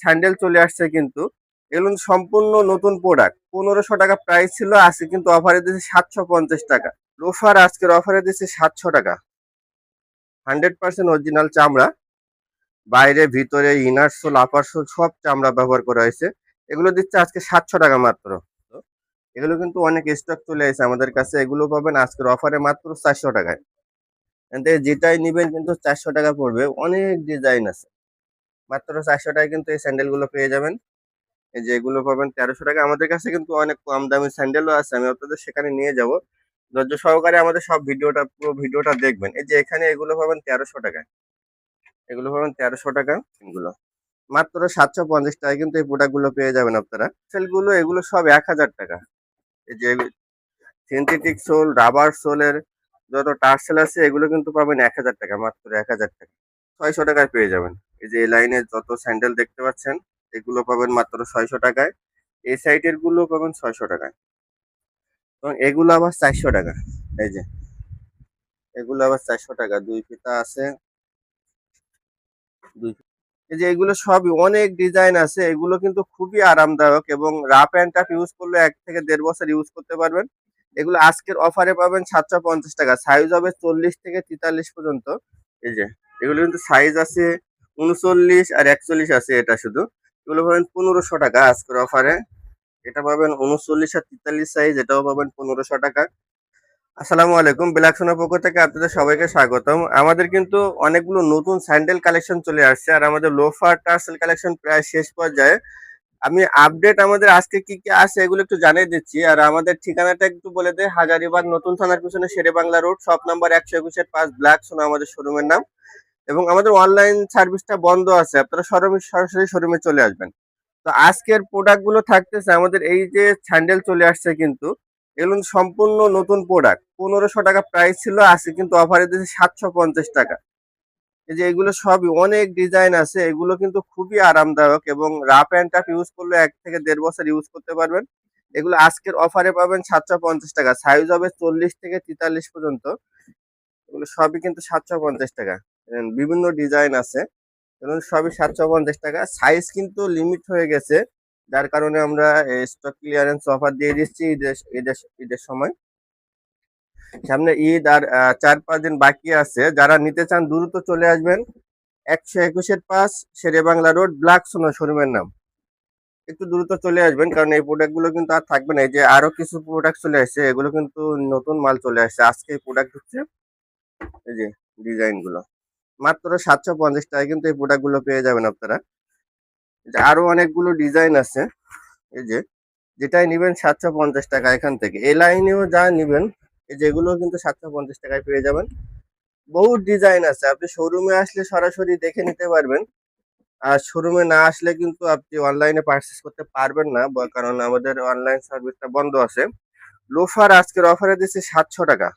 Sandal চলে আসছে কিন্তু এগুলো কিন্তু সম্পূর্ণ নতুন প্রোডাক্ট। 1500 টাকা প্রাইস ছিল, আজকে কিন্তু অফারে দিচ্ছে 750 টাকা। লোফার আজকের অফারে দিচ্ছে 700 টাকা। 100% অরিজিনাল চামড়া, বাইরে ভিতরে ইনার সোল আপার সোল সব চামড়া ব্যবহার করা হয়েছে। এগুলো দিচ্ছে আজকে 700 টাকা মাত্র। এগুলো কিন্তু অনেক স্টক চলে এসেছে আমাদের কাছে, এগুলো পাবেন আজকের অফারে মাত্র 400 টাকায়। যেটাই নিবেন কিন্তু 400 টাকা পড়বে। অনেক ডিজাইন আছে, মাত্র 400 টাকায় কিন্তু এই স্যান্ডেল গুলো পেয়ে যাবেন। এই যে এগুলো পাবেন 1300 টাকা। আমাদের কাছে কিন্তু অনেক কম দামি স্যান্ডেলও আছে, আমি আপনাদের সেখানে নিয়ে যাব। ধৈর্য সহকারে আমাদের সব ভিডিওটা পুরো ভিডিওটা দেখবেন। এই যে এখানে এগুলো পাবেন 1300 টাকায়, এগুলো পাবেন 1300 টাকা। এগুলো মাত্র 750 টাকায় কিন্তু এই প্রোডাক্ট গুলো পেয়ে যাবেন আপনারা। সেলগুলো এগুলো সব 1000 টাকা। এই যে সিনথেটিক সোল, রাবার সোলের যত টার্সেল আছে এগুলো কিন্তু পাবেন 1000 টাকা, মাত্র 1000 টাকা। 600 টাকায় পেয়ে যাবেন। এই যে এই লাইনের যত স্যান্ডেল দেখতে পাচ্ছেন এগুলো পাবেন মাত্র 600 টাকায়। এই সাইডের গুলো পাবেন 600 টাকায়, এবং এগুলো আবার 400 টাকা। এই যে এগুলো আবার 400 টাকা, দুই ফিতা আছে। দুই এই যে এগুলো সবই অনেক ডিজাইন আছে, এগুলো কিন্তু খুবই আরামদায়ক এবং রাফ অ্যান্ড টাফ ইউজ করলে 1 থেকে 1.5 বছর ইউজ করতে পারবেন। এগুলো আজকের অফারে পাবেন 750 টাকা। সাইজ হবে 40 থেকে 43 পর্যন্ত। এই যে এগুলো কিন্তু সাইজ আছে 39 আর 41 আছে, এটা শুধু। এগুলো পাবেন 1500 টাকা আজকের অফারে। এটা পাবেন 39 আর 43 সাইজ, এটাও পাবেন 1500 টাকা। আসসালামু আলাইকুম, বিলাকসোনার পক্ষ থেকে আপনাদের সবাইকে স্বাগতম। আমাদের কিন্তু অনেকগুলো নতুন স্যান্ডেল কালেকশন চলে আসছে, আর আমাদের লোফার টার্সেল কালেকশন প্রায় শেষ পর্যায়ে। আমি আপডেট আমাদের আজকে কি কি আছে এগুলো একটু জানিয়ে দিচ্ছি, আর আমাদের ঠিকানাটা একটু বলে দেয়। হাজারীবাগ নতুন থানার পিছনে শেরে বাংলা রোড, শপ নাম্বার 121-5, বিলাকসোনা আমাদের শোরুমের নাম। এবং আমাদের অনলাইন সার্ভিসটা বন্ধ আছে, আপনারা সরাসরি শোরুমে চলে আসবেন। তো আজকের প্রোডাক্ট গুলো থাকতেছে আমাদের এই যে স্যান্ডেল চলে আসছে কিন্তু এগুলো কিন্তু সম্পূর্ণ নতুন প্রোডাক্ট। 1500 টাকা প্রাইস ছিল, আজকে কিন্তু অফারে দিচ্ছে 750 টাকা। এই যে এগুলো সবই অনেক ডিজাইন আছে, এগুলো কিন্তু খুবই আরামদায়ক এবং রাফ অ্যান্ড টাফ ইউজ করলে 1 থেকে 1.5 বছর ইউজ করতে পারবেন। এগুলো আজকের অফারে পাবেন 750 টাকা। সাইজ হবে 40 থেকে 43 পর্যন্ত। এগুলো সবই কিন্তু 750 টাকা। বিভিন্ন ডিজাইন আছে, এগুলো সবই 750 টাকা। সাইজ কিন্তু লিমিট হয়ে গেছে, যার কারণে আমরা স্টক ক্লিয়ারেন্স অফার দিয়ে দিচ্ছি ঈদের ঈদের ঈদের সময়। সামনে ঈদ আর 4-5 দিন বাকি আছে, যারা নিতে চান দ্রুত চলে আসবেন। 121-5, শেরে বাংলা রোড, বিলাকসোনা শোরুমের নাম। একটু দ্রুত চলে আসবেন, কারণ এই প্রোডাক্ট গুলো কিন্তু আর থাকবে না। এই যে আরো কিছু প্রোডাক্ট চলে আসছে, এগুলো কিন্তু নতুন মাল চলে আসছে আজকে। এই প্রোডাক্ট হচ্ছে এই যে ডিজাইন গুলো মাত্র 750 টাকায় কিন্তু এই প্রোডাক্ট গুলো পেয়ে যাবেন আপনারা। এই যে আরো অনেকগুলো ডিজাইন আছে। এই যে যেটাই নিবেন 750 টাকা এখান থেকে। এই লাইনেও যা নিবেন এই যেগুলো কিন্তু 750 টাকায় পেয়ে যাবেন। বহু ডিজাইন আছে, আপনি শোরুমে আসলে সরাসরি দেখে নিতে পারবেন। আর শোরুমে না আসলে কিন্তু আপনি অনলাইনে পারচেস করতে পারবেন না, কারণ আমাদের অনলাইন সার্ভিসটা বন্ধ আছে। লোফার আজকের অফারে দিচ্ছে 700 টাকা।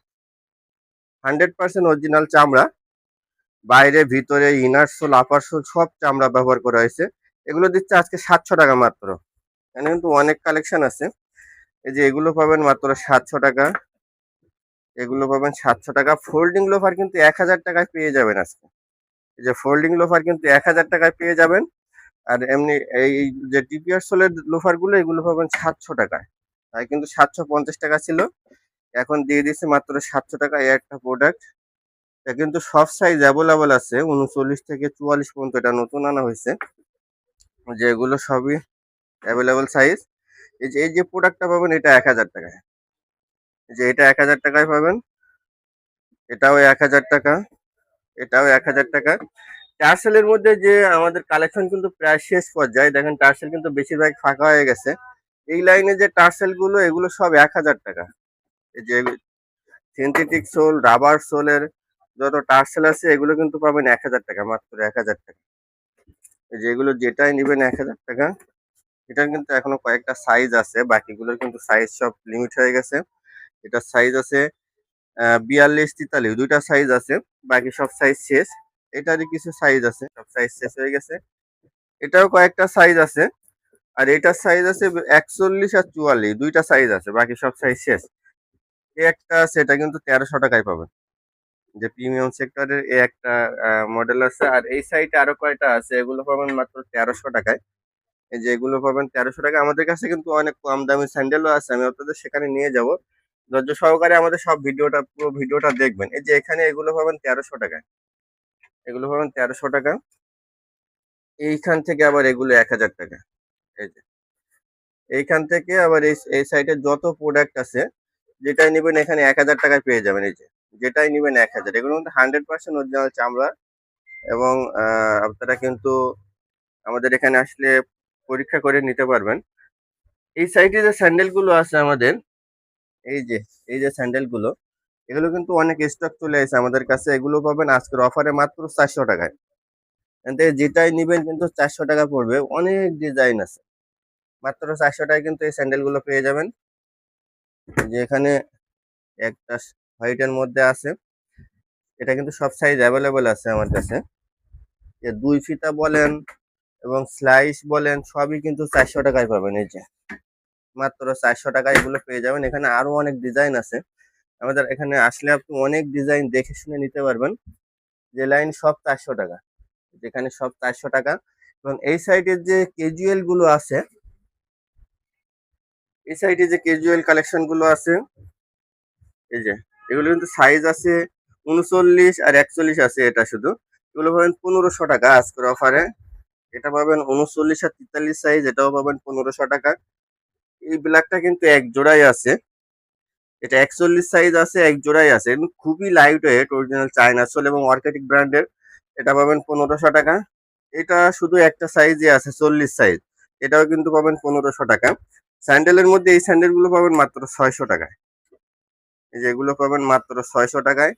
100% অরিজিনাল চামড়া, বাইরে ভিতরে ইনার সোল আপার সোল সব চামড়া ব্যবহার করা হয়েছে। এগুলো দিচ্ছে আজকে 700 টাকা মাত্র। এখানে কিন্তু অনেক কালেকশন আছে। এই যে এগুলো পাবেন মাত্র 700 টাকা। এগুলো পাবেন 700 টাকা। ফোল্ডিং লোফার কিন্তু 1000 টাকায় পেয়ে যাবেন আজকে। এই যে ফোল্ডিং লোফার কিন্তু 1000 টাকায় পেয়ে যাবেন। আর এমনি এই যে টিপিআর সোলের লোফার গুলো এগুলো পাবেন 700 টাকায়। তাই কিন্তু 750 টাকা ছিল, এখন দিয়ে দিচ্ছে মাত্র 700 টাকা। এই একটা প্রোডাক্ট, এটা কিন্তু সব সাইজ অ্যাভেলেবল আছে, 39 থেকে 44 পর্যন্ত। এটা নতুন আনা হয়েছে। যে এগুলো সবই অ্যাভেলেবল সাইজ। এই যে প্রোডাক্টটা পাবেন এটা 1000 টাকায়। যে এটা 1000 টাকায় পাবেন। এটাও 1000 টাকা, এটাও 1000 টাকা। টার্সেলের মধ্যে যে আমাদের কালেকশন কিন্তু প্রায় শেষ পর্যায়ে, দেখেন টার্সেল কিন্তু বেশিরভাগ ফাঁকা হয়ে গেছে। এই লাইনে যে টার্সেল গুলো এগুলো সব 1000 টাকা। এই যে সিনথেটিক সোল, রাবার সোলের যত টার্সেল আছে এগুলো কিন্তু পাবেন 1000 টাকা, মাত্র 1000 টাকা। এই যে এগুলো যেটাই নিবেন 1000 টাকা। এটার কিন্তু এখনো কয়েকটা সাইজ আছে, বাকিগুলোর কিন্তু সাইজ সব লিমিট হয়ে গেছে। এটার সাইজ আছে 42-43, দুইটা সাইজ আছে, বাকি সব সাইজ শেষ। এটারই কিছু সাইজ আছে, সব সাইজ শেষ হয়ে গেছে। এটাও কয়েকটা সাইজ আছে, আর এটার সাইজ আছে 41 আর 44, দুইটা সাইজ আছে, বাকি সব সাইজ শেষ। এই একটা আছে, এটা কিন্তু 1300 টাকায় পাবেন। যে প্রিমিয়াম সেক্টরের এই একটা মডেল আছে। আর এই সাইডে আরো কয়টা আছে, এগুলো পাবেন মাত্র 1300 টাকায়। এই যে এগুলো পাবেন 1300 টাকা। আমাদের কাছে কিন্তু অনেক কম দামি স্যান্ডেলও আছে, আমি আপনাদের সেখানে নিয়ে যাব। ধৈর্য সহকারে আমাদের সব পুরো ভিডিওটা দেখবেন। এই যে এখানে এগুলো পাবেন 1300 টাকায়, এগুলো পাবেন 1300 টাকা। এইখান থেকে আবার এগুলো 1000 টাকা। এই যে এইখান থেকে আবার এই সাইডে যত প্রোডাক্ট আছে, যেটাই নেবেন এখানে 1000 টাকায় পেয়ে যাবেন। এই যে যেটাই নেবেন 1000, এগুলো কিন্তু 100% অরিজিনাল চামড়া। এবং আপনারা কিন্তু আমাদের এখানে আসলে পরীক্ষা করে নিতে পারবেন। এই সাইডে যে স্যান্ডেল গুলো আছে আমাদের, এই যে এই যে স্যান্ডেল গুলো, এগুলো কিন্তু অনেক স্টক চলে এসেছে আমাদের কাছে। এগুলো পাবেন আজকের অফারে মাত্র 400 টাকায়। এখান থেকে যেটাই নিবেন কিন্তু 400 টাকা পড়বে। অনেক ডিজাইন আছে, মাত্র 400 টাকায় কিন্তু এই স্যান্ডেল গুলো পেয়ে যাবেন। এই যে এখানে একটা হোয়াইটের মধ্যে আছে, এটা কিন্তু সব সাইজ অ্যাভেলেবল আছে আমার কাছে। যে 2 ফিতা বলেন এবং স্লাইস বলেন, সবই কিন্তু 400 টাকায় পাবেন। এই যে মাত্র 400 টাকায় এগুলো পেয়ে যাবেন। এখানে আরো অনেক ডিজাইন আছে, আমাদের এখানে আসলে আপনি অনেক ডিজাইন দেখে শুনে নিতে পারবেন। যে লাইন সব 400 টাকা, যেখানে সব 400 টাকা। এবং এই সাইডের যে কেজুয়াল গুলো আছে, এই সাইডে যে কেজুয়াল কালেকশন গুলো আছে, এই যে এগুলো কিন্তু সাইজ আছে 39 আর 41 আছে। এটা শুধু এগুলো পাবেন 1500 টাকা আজকের অফারে। এটা পাবেন 39 আর 43 সাইজ, এটাও পাবেন 1500 টাকা। এই ব্ল্যাকটা কিন্তু এক জোড়াই আছে, এটা 41 সাইজ আছে, এক জোড়াই আছে। এবং খুবই light weight, original China soul এবং অর্কেটিক ব্র্যান্ডের। এটা পাবেন 1500 টাকা। এটা শুধু একটা সাইজে আছে 40 সাইজ, এটাও কিন্তু পাবেন 1500 টাকা। স্যান্ডেলের মধ্যে এই স্যান্ডেল গুলো পাবেন মাত্র 600 টাকায়। এই যে এগুলো পাবেন মাত্র 600 টাকায়।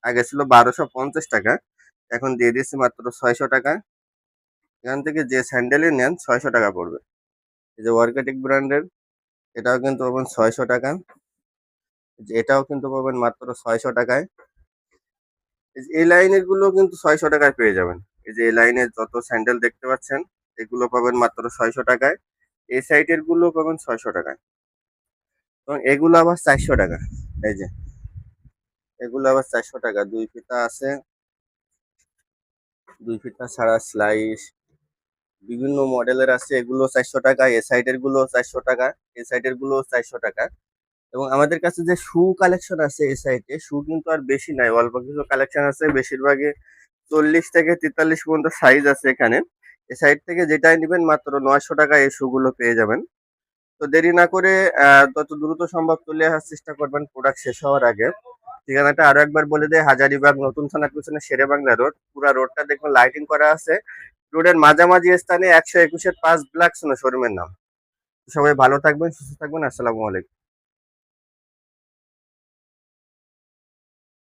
আগে ছিল 1250 টাকা, এখন দিয়ে দিচ্ছি মাত্র 600 টাকা। এখান থেকে যে স্যান্ডেলই নেন 600 টাকা পড়বে। এই যে অর্কেটিক ব্র্যান্ডের, এটাও কিন্তু পাবেন 600 টাকা। যে এটাও কিন্তু পাবেন মাত্র 600 টাকায়। এই লাইনের গুলো কিন্তু 600 টাকায় পেয়ে যাবেন। এই যে এই লাইনের যত স্যান্ডেল দেখতে পাচ্ছেন, এগুলো পাবেন মাত্র 600 টাকায়। এই সাইডের গুলো পাবেন 600 টাকায়, এবং এগুলো আবার 400 টাকা। এই যে এগুলো আবার 400 টাকা। 2 ফিতা আছে, 2 ফিতা ছাড়া স্লাইস বিভিন্ন মডেলের আছে, এগুলো 400 টাকা। এ সাইডের গুলো 400 টাকা, এ সাইডের গুলো 400 টাকা। এবং আমাদের কাছে যে শু কালেকশন আছে এই সাইডে, শু কিন্তু আর বেশি নাই, অল্প কিছু কালেকশন আছে। বেশিরভাগই 40 থেকে 43 পর্যন্ত সাইজ আছে এখানে। এই সাইড থেকে যেটাই নেবেন মাত্র 900 টাকা এই শু গুলো পেয়ে যাবেন। তো দেরি না করে তত দ্রুত সম্ভব চলে আসার চেষ্টা করবেন প্রোডাক্ট শেষ হওয়ার আগে। ঠিকানাটা আরো একবার বলে দেয়, হাজারীবাগ নতুন থানার পিছনে শেরেবাংলা রোড। পুরা রোডটা দেখুন লাইটিং করা আছে। রোডের মাঝামাঝি স্থানে 121-5 ব্ল্যাক সোনা শোরুমের নাম। সবাই ভালো থাকবেন, সুস্থ থাকবেন। আসসালামু আলাইকুম।